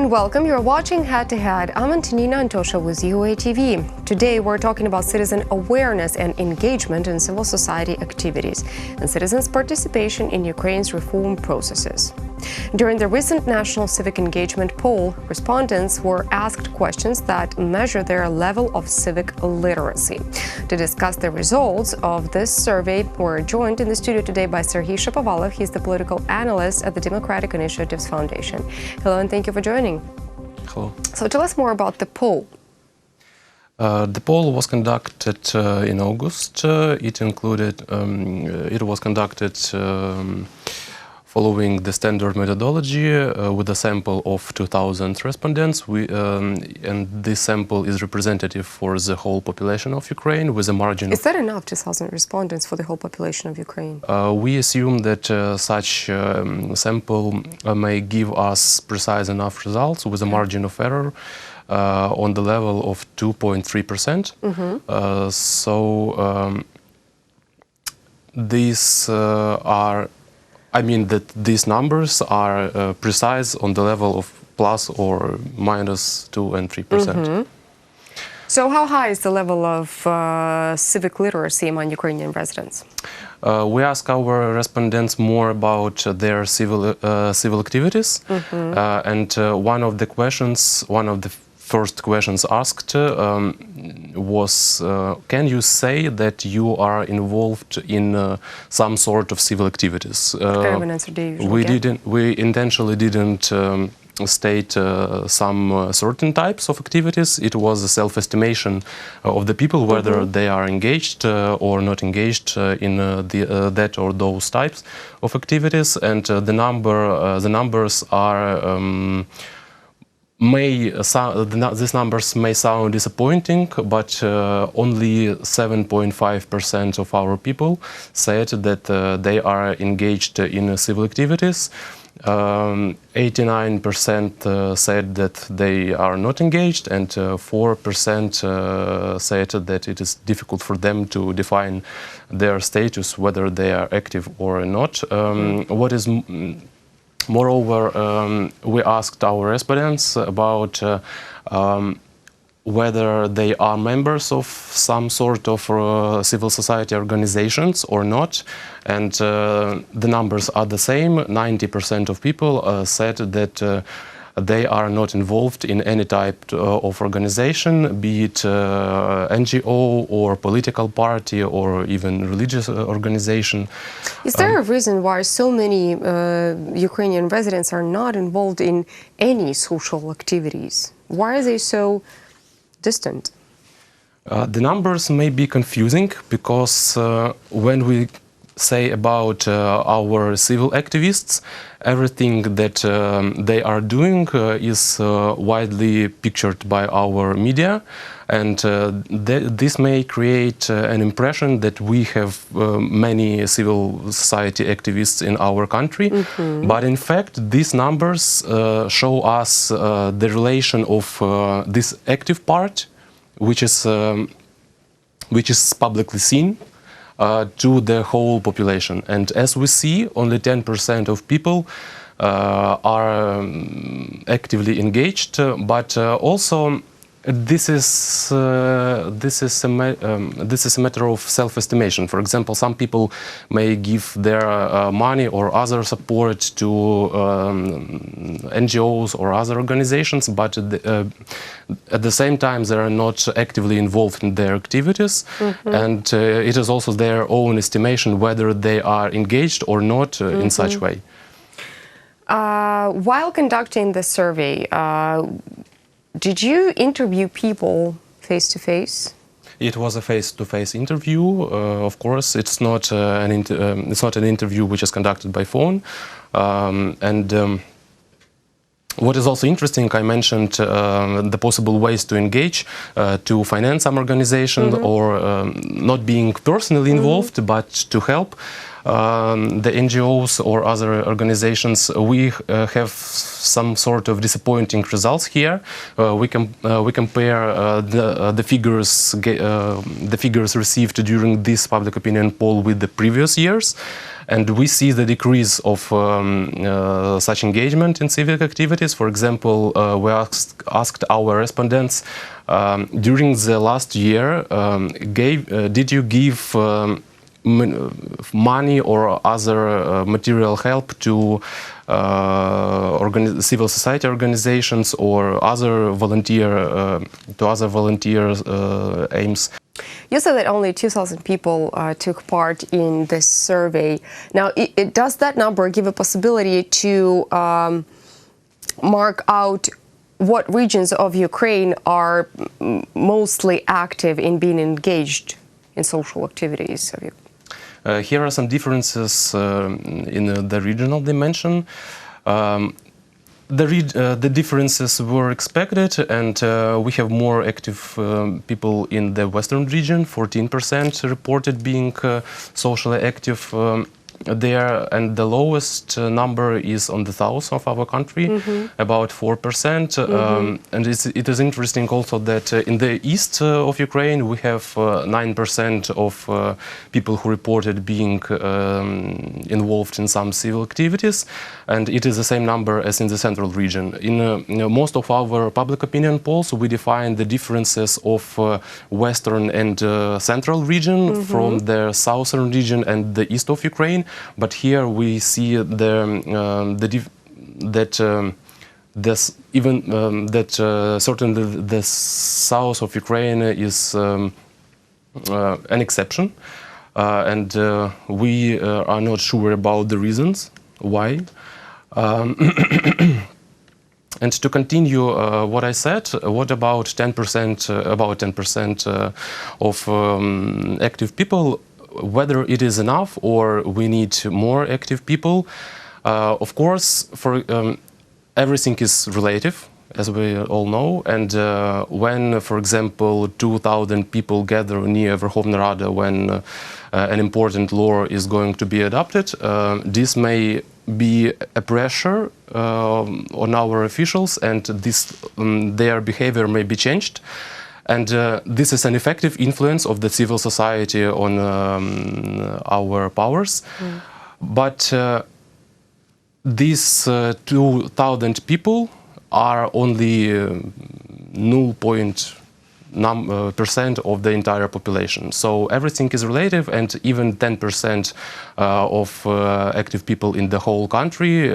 and welcome. You're watching Head to Head. I'm Antonina Antosha with UATV. Today we're talking about citizen awareness and engagement in civil society activities and citizens' participation in Ukraine's reform processes. During the recent National Civic Engagement Poll, respondents were asked questions that measure their level of civic literacy. To discuss the results of this survey, we're joined in the studio today by Serhii Shapovalov. He's the political analyst at the Democratic Initiatives Foundation. Hello, and thank you for joining. Hello. So tell us more about the poll. The poll was conducted in August. It was conducted following the standard methodology with a sample of 2,000 respondents. And this sample is representative for the whole population of Ukraine with a margin. Is that enough, 2,000 respondents for the whole population of Ukraine? We assume that such sample may give us precise enough results with a margin of error on the level of 2.3%. These numbers are precise on the level of plus or minus 2 and 3%. So how high is the level of civic literacy among Ukrainian residents? We ask our respondents more about their civil activities, and one of the first questions asked was, can you say that you are involved in some sort of civil activities? What kind of an answer do you usually get? We intentionally didn't state some certain types of activities. It was a self-estimation of the people, whether they are engaged or not engaged in that or those types of activities, and the numbers are. These numbers may sound disappointing, but only 7.5% of our people said that they are engaged in civil activities. 89% said that they are not engaged, and 4% said that it is difficult for them to define their status, whether they are active or not. Moreover, we asked our respondents about whether they are members of some sort of civil society organizations or not, and the numbers are the same. 90% of people said that they are not involved in any type of organization, be it NGO or political party or even religious organization. Is there a reason why so many Ukrainian residents are not involved in any social activities? Why are they so distant? The numbers may be confusing because when we say about our civil activists, everything that they are doing is widely pictured by our media, and this may create an impression that we have many civil society activists in our country. But in fact, these numbers show us the relation of this active part, which is publicly seen, to the whole population. And as we see, only 10% of people are actively engaged, but also this is a matter of self-estimation. For example, some people may give their money or other support to NGOs or other organizations, but at the same time they are not actively involved in their activities, and it is also their own estimation whether they are engaged or not in such way. While conducting the survey, did you interview people face-to-face? It was a face-to-face interview. Of course, it's not an interview which is conducted by phone. What is also interesting, I mentioned the possible ways to engage, to finance some organization or not being personally involved, but to help. the NGOs or other organizations, we have some sort of disappointing results here. We compare the figures received during this public opinion poll with the previous years, and we see the decrease of such engagement in civic activities. For example, we asked our respondents during the last year, did you give money or other material help to civil society organizations or other volunteer aims? You said that only 2,000 people took part in this survey. Now, does that number give a possibility to mark out what regions of Ukraine are mostly active in being engaged in social activities? Here are some differences in the regional dimension. The differences were expected, and we have more active people in the western region. 14% reported being socially active there, and the lowest number is on the south of our country, about 4%. And it is interesting also that in the east of Ukraine we have 9% of people who reported being involved in some civil activities, and it is the same number as in the central region. In most of our public opinion polls, we define the differences of western and central region from the southern region and the east of Ukraine. But here we see certainly the south of Ukraine is an exception, and we are not sure about the reasons why. And to continue what I said, what about 10%? About 10% of active people. Whether it is enough or we need more active people, of course, everything is relative, as we all know. And when, for example, 2,000 people gather near Verkhovna Rada when an important law is going to be adopted, this may be a pressure on our officials, and their behavior may be changed. And this is an effective influence of the civil society on our powers. But these 2,000 people are only 0.9% of the entire population. So everything is relative, and even 10% of active people in the whole country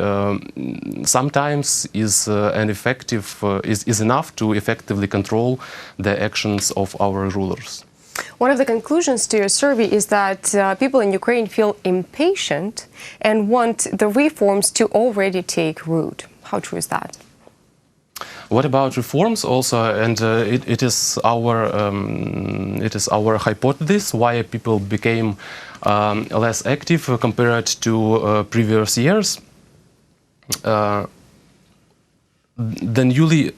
sometimes is is enough to effectively control the actions of our rulers. One of the conclusions to your survey is that people in Ukraine feel impatient and want the reforms to already take root. How true is that? What about reforms also? And it is our hypothesis why people became less active compared to previous years. The newly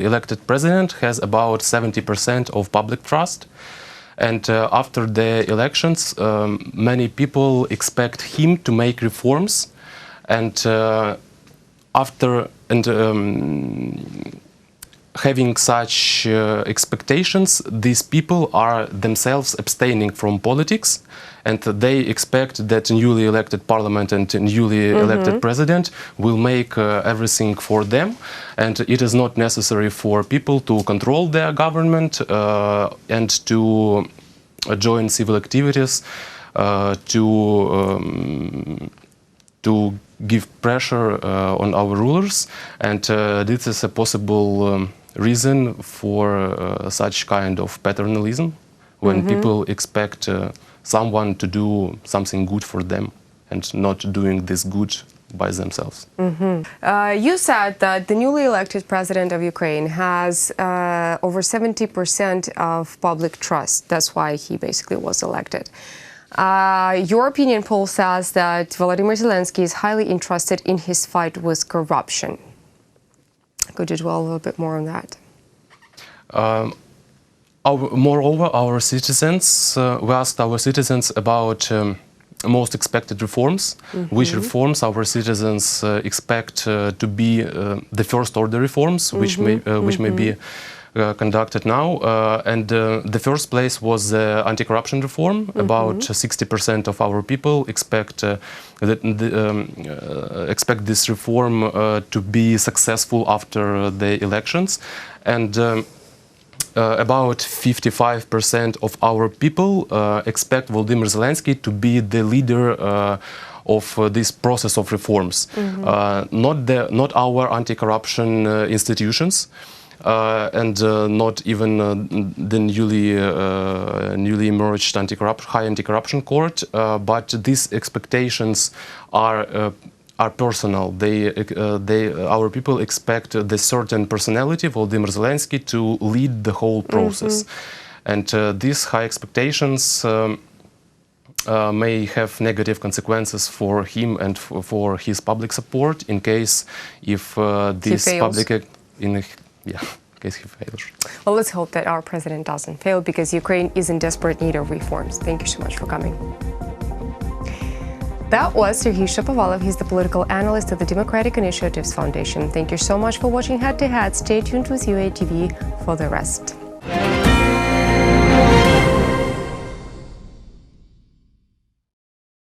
elected president has about 70% of public trust, and after the elections, many people expect him to make reforms, and having such expectations, these people are themselves abstaining from politics, and they expect that newly elected parliament and newly elected president will make everything for them, and it is not necessary for people to control their government and to join civil activities, to give pressure on our rulers, and this is a possible reason for such kind of paternalism, when people expect someone to do something good for them and not doing this good by themselves. You said that the newly elected president of Ukraine has over 70% of public trust. That's why he basically was elected. Your opinion poll says that Volodymyr Zelensky is highly interested in his fight with corruption. Could you dwell a little bit more on that? Moreover, our citizens, we asked our citizens about most expected reforms, which reforms our citizens expect to be the first-order reforms, which may be conducted now. And the first place was the anti-corruption reform. About 60% of our people expect expect this reform to be successful after the elections, and about 55% of our people expect Volodymyr Zelensky to be the leader of this process of reforms, not our anti-corruption institutions, and not even the newly emerged high anti-corruption court, but these expectations are personal. Our people expect the certain personality, Volodymyr Zelensky, to lead the whole process, and these high expectations may have negative consequences for him and for his public support in case if this public in case he fails. Well, let's hope that our president doesn't fail, because Ukraine is in desperate need of reforms. Thank you so much for coming. That was Serhii Shapovalov. He's the political analyst at the Democratic Initiatives Foundation. Thank you so much for watching Head to Head. Stay tuned with UATV for the rest.